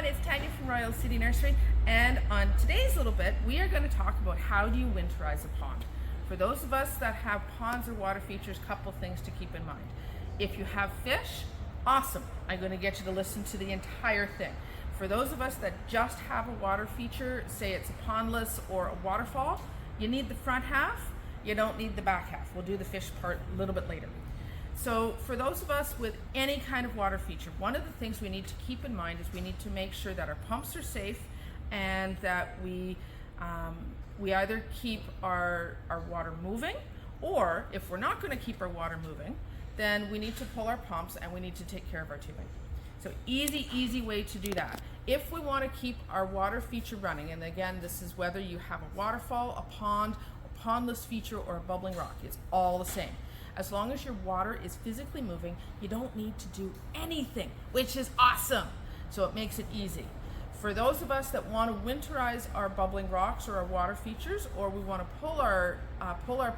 everyone, it's Tanya from Royal City Nursery, and on today's little bit we are going to talk about how do you winterize a pond. For those of us that have ponds or water features, couple things to keep in mind. If you have fish, awesome, I'm going to get you to listen to the entire thing. For those of us that just have a water feature, say it's a pondless or a waterfall, you need the front half, you don't need the back half. We'll do the fish part a little bit later. So for those of us with any kind of water feature, one of the things we need to keep in mind is we need to make sure that our pumps are safe and that we either keep our water moving, or if we're not going to keep our water moving, then we need to pull our pumps and we need to take care of our tubing. So easy way to do that. If we want to keep our water feature running, and again, this is whether you have a waterfall, a pond, a pondless feature, or a bubbling rock, it's all the same. As long as your water is physically moving, you don't need to do anything, which is awesome. So it makes it easy. For those of us that want to winterize our bubbling rocks or our water features, or we want to pull our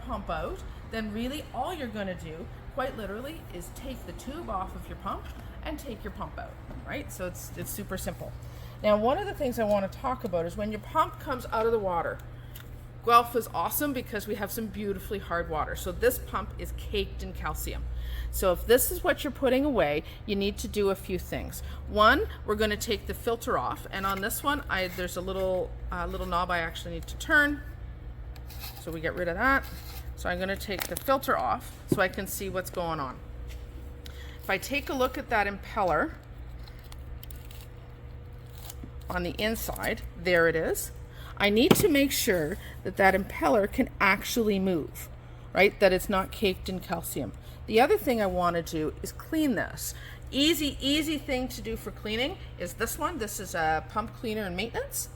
pump out, then really all you're going to do, quite literally, is take the tube off of your pump and take your pump out, right? So it's super simple. Now, one of the things I want to talk about is when your pump comes out of the water, Guelph is awesome because we have some beautifully hard water. So this pump is caked in calcium. So if this is what you're putting away, you need to do a few things. One, we're going to take the filter off, and on this one, there's a little knob I actually need to turn. So we get rid of that. So I'm going to take the filter off so I can see what's going on. If I take a look at that impeller on the inside, there it is. I need to make sure that that impeller can actually move, right? That it's not caked in calcium. The other thing I want to do is clean this. Easy thing to do for cleaning is this one. This is a pump cleaner and maintenance.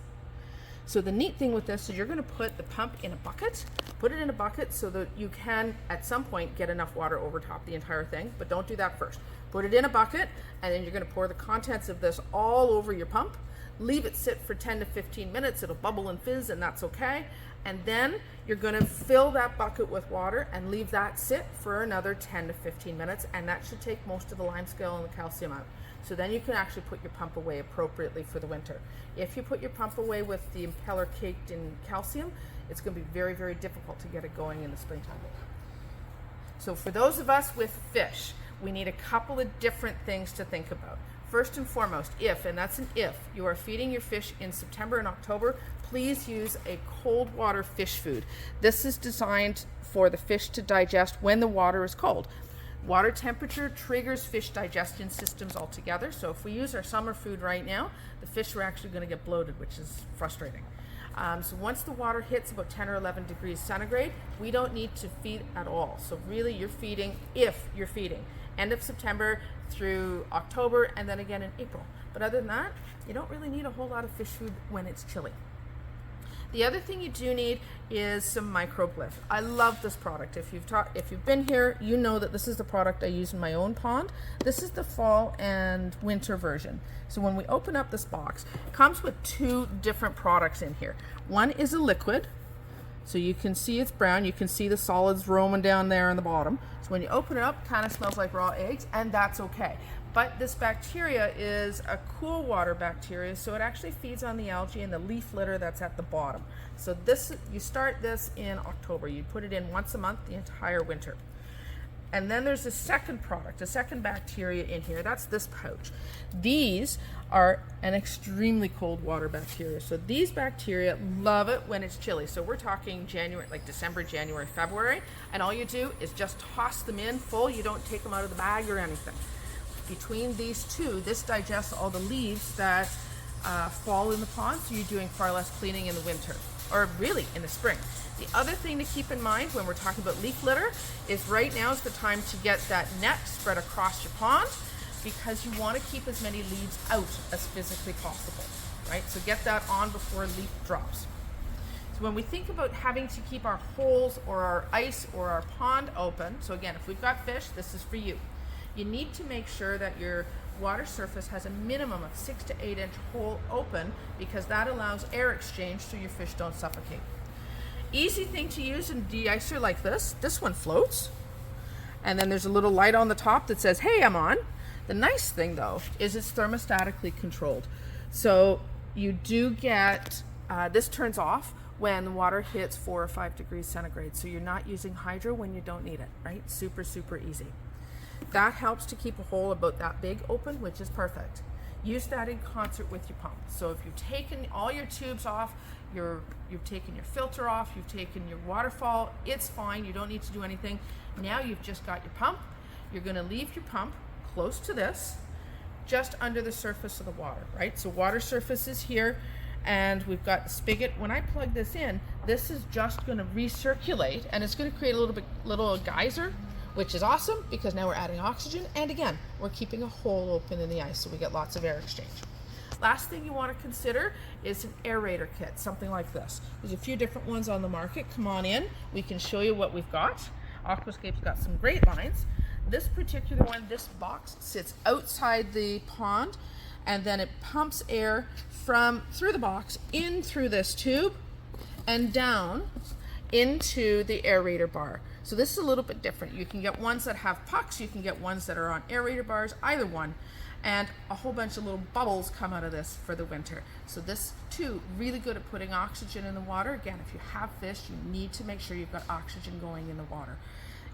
So the neat thing with this is you're going to put the pump in a bucket, put it in a bucket so that you can at some point get enough water over top the entire thing, but don't do that first. Put it in a bucket, and then you're going to pour the contents of this all over your pump. Leave it sit for 10 to 15 minutes. It'll bubble and fizz, and that's okay. And then you're going to fill that bucket with water and leave that sit for another 10 to 15 minutes, and that should take most of the lime scale and the calcium out. So then you can actually put your pump away appropriately for the winter. If you put your pump away with the impeller caked in calcium, it's going to be very difficult to get it going in the springtime. So for those of us with fish, we need a couple of different things to think about. First and foremost, if you are feeding your fish in September and October, please use a cold water fish food. This is designed for the fish to digest when the water is cold. Water temperature triggers fish digestion systems altogether. So if we use our summer food right now, the fish are actually going to get bloated, which is frustrating. So once the water hits about 10 or 11 degrees centigrade, we don't need to feed at all. So really you're feeding, if you're feeding, end of September through October, and then again in April. But other than that, you don't really need a whole lot of fish food when it's chilly. The other thing you do need is some microbe lift. I love this product. If you've been here, you know that this is the product I use in my own pond. This is the fall and winter version. So when we open up this box, it comes with two different products in here. One is a liquid, so you can see it's brown. You can see the solids roaming down there on the bottom. So when you open it up, it kind of smells like raw eggs, and that's okay. But this bacteria is a cool water bacteria, so it actually feeds on the algae and the leaf litter that's at the bottom. So you start this in October. You put it in once a month the entire winter. And then there's a second product, a second bacteria in here. That's this pouch. These are an extremely cold water bacteria. So these bacteria love it when it's chilly. So we're talking January, like December, January, February. And all you do is just toss them in full. You don't take them out of the bag or anything. Between these two, this digests all the leaves that fall in the pond, so you're doing far less cleaning in the winter, or really in the spring. The other thing to keep in mind when we're talking about leaf litter is right now is the time to get that net spread across your pond, because you want to keep as many leaves out as physically possible, right? So get that on before leaf drops. So when we think about having to keep our holes or our ice or our pond open, so again, if we've got fish, this is for you. You need to make sure that your water surface has a minimum of 6 to 8 inch hole open, because that allows air exchange so your fish don't suffocate. Easy thing to use in de-icer like this. This one floats, and then there's a little light on the top that says, hey, I'm on. The nice thing though is it's thermostatically controlled. So you do get, this turns off when the water hits 4 or 5 degrees centigrade. So you're not using hydro when you don't need it, right? Super, super easy. That helps to keep a hole about that big open, which is perfect. Use that in concert with your pump. So if you've taken all your tubes off, you've taken your filter off, you've taken your waterfall, it's fine, you don't need to do anything. Now you've just got your pump. You're gonna leave your pump close to this, just under the surface of the water, right? So water surface is here, and we've got the spigot. When I plug this in, this is just gonna recirculate, and it's gonna create a little geyser, which is awesome because now we're adding oxygen, and again, we're keeping a hole open in the ice so we get lots of air exchange. Last thing you want to consider is an aerator kit, something like this. There's a few different ones on the market. Come on in, we can show you what we've got. Aquascape's got some great lines. This particular one, this box sits outside the pond, and then it pumps air through the box in through this tube and down into the aerator bar. So this is a little bit different. You can get ones that have pucks, you can get ones that are on aerator bars, either one, and a whole bunch of little bubbles come out of this for the winter. So this too, really good at putting oxygen in the water. Again, if you have fish, you need to make sure you've got oxygen going in the water.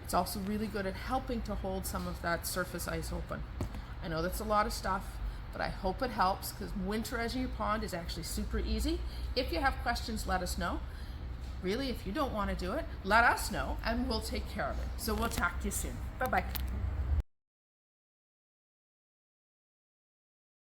It's also really good at helping to hold some of that surface ice open. I know that's a lot of stuff, but I hope it helps, because winterizing your pond is actually super easy. If you have questions, let us know. Really, if you don't want to do it, let us know and we'll take care of it. So we'll talk to you soon. Bye-bye.